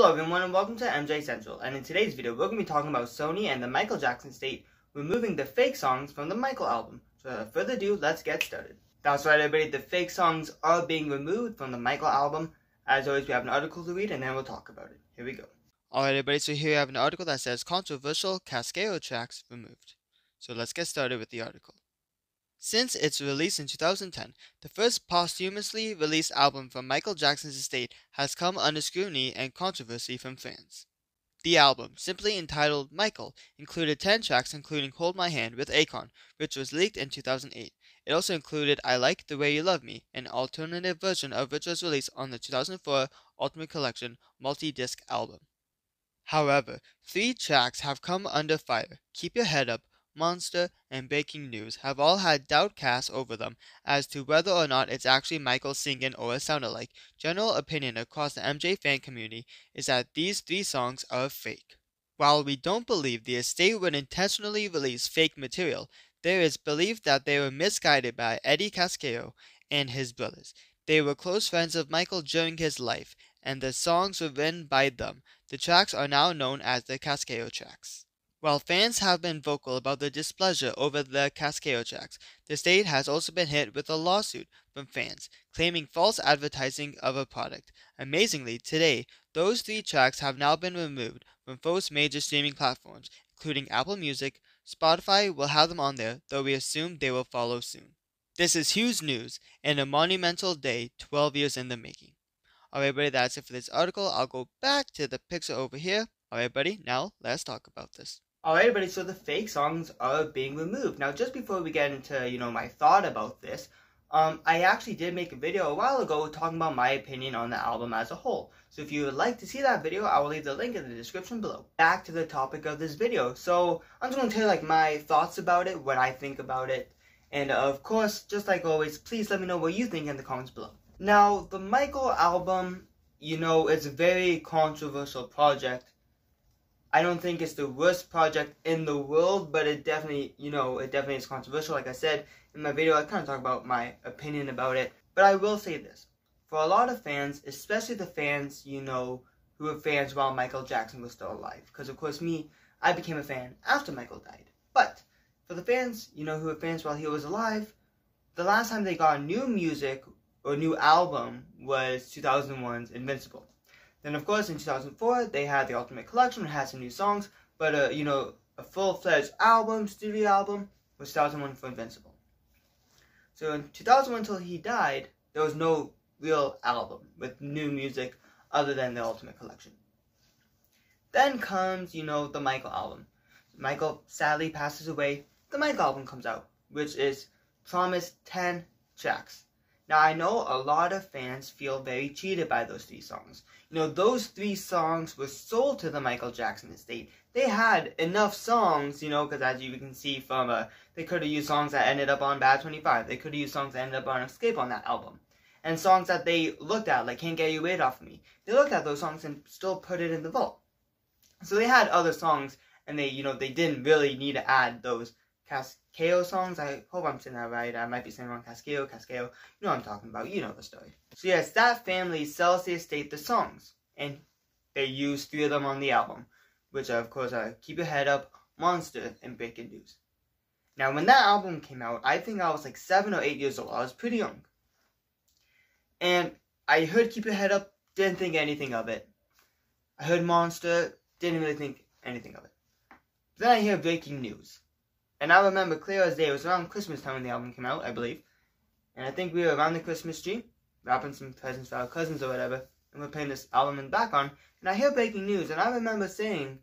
Hello everyone and welcome to MJ Central, and in today's video we're going to be talking about Sony and the Michael Jackson estate removing the fake songs from the Michael album. So without further ado, let's get started. That's right everybody, the fake songs are being removed from the Michael album. As always, we have an article to read and then we'll talk about it. Here we go. Alright everybody, so here I have an article that says controversial Cascade tracks removed. So let's get started with the article. Since its release in 2010, the first posthumously released album from Michael Jackson's estate has come under scrutiny and controversy from fans. The album, simply entitled Michael, included 10 tracks including Hold My Hand with Akon, which was leaked in 2008. It also included I Like the Way You Love Me, an alternative version of which was released on the 2004 Ultimate Collection multi-disc album. However, 3 tracks have come under fire. Keep Your Head Up, Monster, and Breaking News have all had doubt cast over them as to whether or not it's actually Michael singing or sound alike. General opinion across the MJ fan community is that these 3 songs are fake. While we don't believe the estate would intentionally release fake material, there is belief that they were misguided by Eddie Cascade and his brothers. They were close friends of Michael during his life, and the songs were written by them. The tracks are now known as the Cascade tracks. While fans have been vocal about their displeasure over the Cascade tracks, the estate has also been hit with a lawsuit from fans, claiming false advertising of a product. Amazingly, today, those 3 tracks have now been removed from most major streaming platforms, including Apple Music. Spotify will have them on there, though we assume they will follow soon. This is huge news, and a monumental day 12 years in the making. Alright buddy, that's it for this article. I'll go back to the picture over here. Alright buddy, now let's talk about this. Alright everybody, so the fake songs are being removed. Now just before we get into, my thought about this, I actually did make a video a while ago talking about my opinion on the album as a whole. So if you would like to see that video, I will leave the link in the description below. Back to the topic of this video. So I'm just going to tell you my thoughts about it, what I think about it. And of course, just like always, please let me know what you think in the comments below. Now, the Michael album, it's a very controversial project. I don't think it's the worst project in the world, but it definitely, is controversial. Like I said in my video, I kind of talk about my opinion about it. But I will say this. For a lot of fans, especially the fans, who were fans while Michael Jackson was still alive. Because, of course, I became a fan after Michael died. But for the fans, who were fans while he was alive, the last time they got new music or new album was 2001's Invincible. Then, of course, in 2004, they had the Ultimate Collection, which had some new songs, but, a full-fledged album, studio album, was 2001 for Invincible. So in 2001 until he died, there was no real album with new music other than the Ultimate Collection. Then comes, the Michael album. Michael sadly passes away. The Michael album comes out, which is promised 10 tracks. Now, I know a lot of fans feel very cheated by those 3 songs. Those 3 songs were sold to the Michael Jackson estate. They had enough songs, because as you can see from, they could have used songs that ended up on Bad 25. They could have used songs that ended up on Escape on that album. And songs that they looked at, like Can't Get Your Weight Off of Me. They looked at those songs and still put it in the vault. So they had other songs, and they, they didn't really need to add those Cascade songs. I hope I'm saying that right. I might be saying wrong. Cascade. You know what I'm talking about. You know the story. So yes, that family sells the estate the songs. And they use 3 of them on the album. Which of course are Keep Your Head Up, Monster, and Breaking News. Now when that album came out, I think I was like 7 or 8 years old. I was pretty young. And I heard Keep Your Head Up, didn't think anything of it. I heard Monster, didn't really think anything of it. Then I hear Breaking News. And I remember clear as day, it was around Christmas time when the album came out, I believe. And I think we were around the Christmas tree, wrapping some presents for our cousins or whatever, and we're playing this album in the background, and I hear Breaking News, and I remember saying,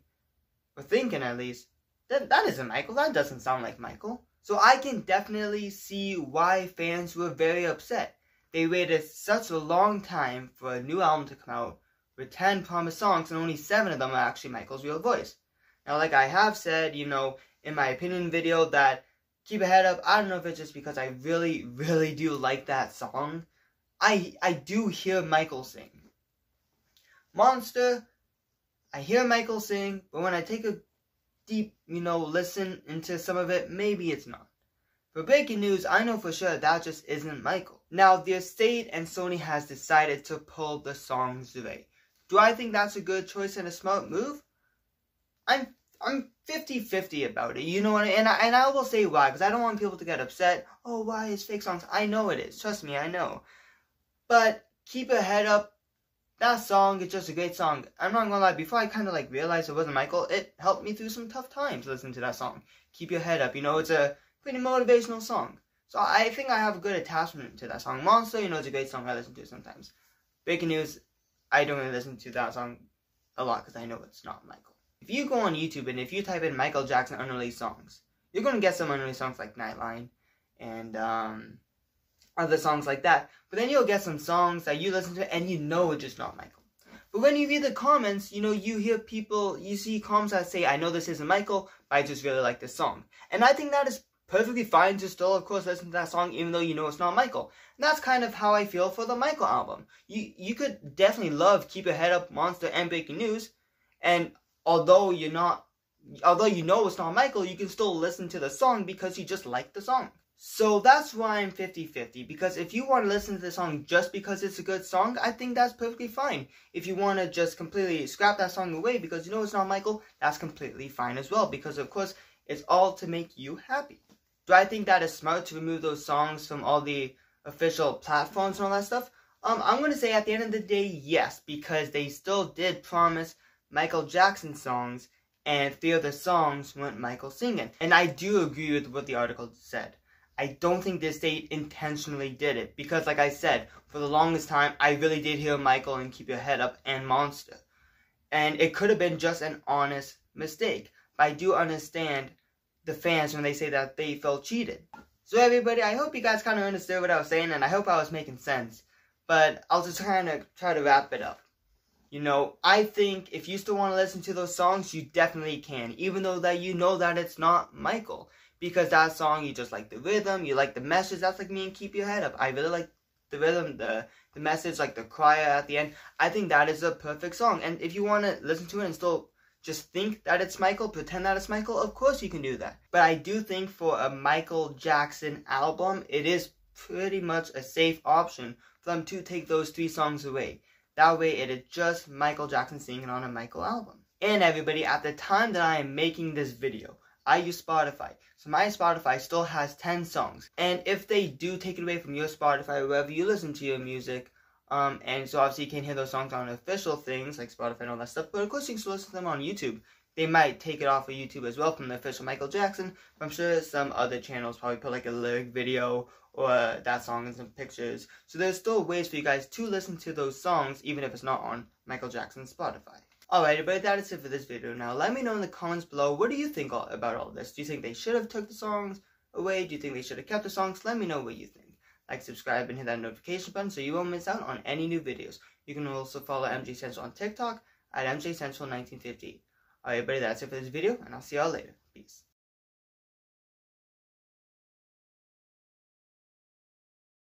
or thinking at least, that isn't Michael, that doesn't sound like Michael. So I can definitely see why fans were very upset. They waited such a long time for a new album to come out, with 10 promised songs, and only 7 of them are actually Michael's real voice. Now, like I have said, in my opinion video, that Keep Your Head Up, I don't know if it's just because I really, really do like that song. I do hear Michael sing. Monster, I hear Michael sing, but when I take a deep, listen into some of it, maybe it's not. For Breaking News, I know for sure that just isn't Michael. Now, the estate and Sony has decided to pull the songs away. Do I think that's a good choice and a smart move? I'm 50-50 about it, you know what and I will say why, because I don't want people to get upset. Oh, why is fake songs? I know it is. Trust me, I know. But keep your head up. That song is just a great song. I'm not gonna lie, before I kind of like realized it wasn't Michael, it helped me through some tough times listening to that song. Keep your head up, you know, it's a pretty motivational song. So I think I have a good attachment to that song. Monster, you know, it's a great song I listen to sometimes. Breaking News, I don't really listen to that song a lot because I know it's not Michael. If you go on YouTube and if you type in Michael Jackson unreleased songs, you're gonna get some unreleased songs like Nightline and other songs like that. But then you'll get some songs that you listen to and you know it's just not Michael. But when you read the comments, you know, you hear people, you see comments that say, I know this isn't Michael, but I just really like this song. And I think that is perfectly fine to still, of course, listen to that song even though you know it's not Michael. And that's kind of how I feel for the Michael album. You could definitely love Keep Your Head Up, Monster, and Breaking News. And although you know it's not Michael, you can still listen to the song because you just like the song. So that's why I'm 50-50, because if you want to listen to the song just because it's a good song, I think that's perfectly fine. If you want to just completely scrap that song away because you know it's not Michael, that's completely fine as well, because of course, it's all to make you happy. Do I think that is smart to remove those songs from all the official platforms and all that stuff? I'm going to say at the end of the day, yes, because they still did promise Michael Jackson songs, and 3 of the songs weren't Michael singing. And I do agree with what the article said. I don't think this state intentionally did it, because like I said, for the longest time, I really did hear Michael and Keep Your Head Up and Monster. And it could have been just an honest mistake. But I do understand the fans when they say that they felt cheated. So everybody, I hope you guys kind of understood what I was saying, and I hope I was making sense. But I'll just try to wrap it up. You know, I think if you still want to listen to those songs, you definitely can, even though that you know that it's not Michael. Because that song, you just like the rhythm, you like the message. That's like me and Keep Your Head Up. I really like the rhythm, the message, like the choir at the end. I think that is a perfect song. And if you want to listen to it and still just think that it's Michael, pretend that it's Michael, of course you can do that. But I do think for a Michael Jackson album, it is pretty much a safe option for them to take those 3 songs away. That way it is just Michael Jackson singing on a Michael album. And everybody, at the time that I am making this video, I use Spotify. So my Spotify still has 10 songs. And if they do take it away from your Spotify, or wherever you listen to your music, and so obviously you can't hear those songs on official things like Spotify and all that stuff, but of course you can still listen to them on YouTube. They might take it off of YouTube as well from the official Michael Jackson, but I'm sure some other channels probably put like a lyric video or that song and some pictures. So there's still ways for you guys to listen to those songs even if it's not on Michael Jackson's Spotify. Alright, but that is it for this video. Now, let me know in the comments below, what do you think about all this? Do you think they should have took the songs away? Do you think they should have kept the songs? Let me know what you think. Like, subscribe, and hit that notification button so you won't miss out on any new videos. You can also follow MJ Central on TikTok at MJ Central 1950. Alright, everybody, that's it for this video, and I'll see y'all later. Peace.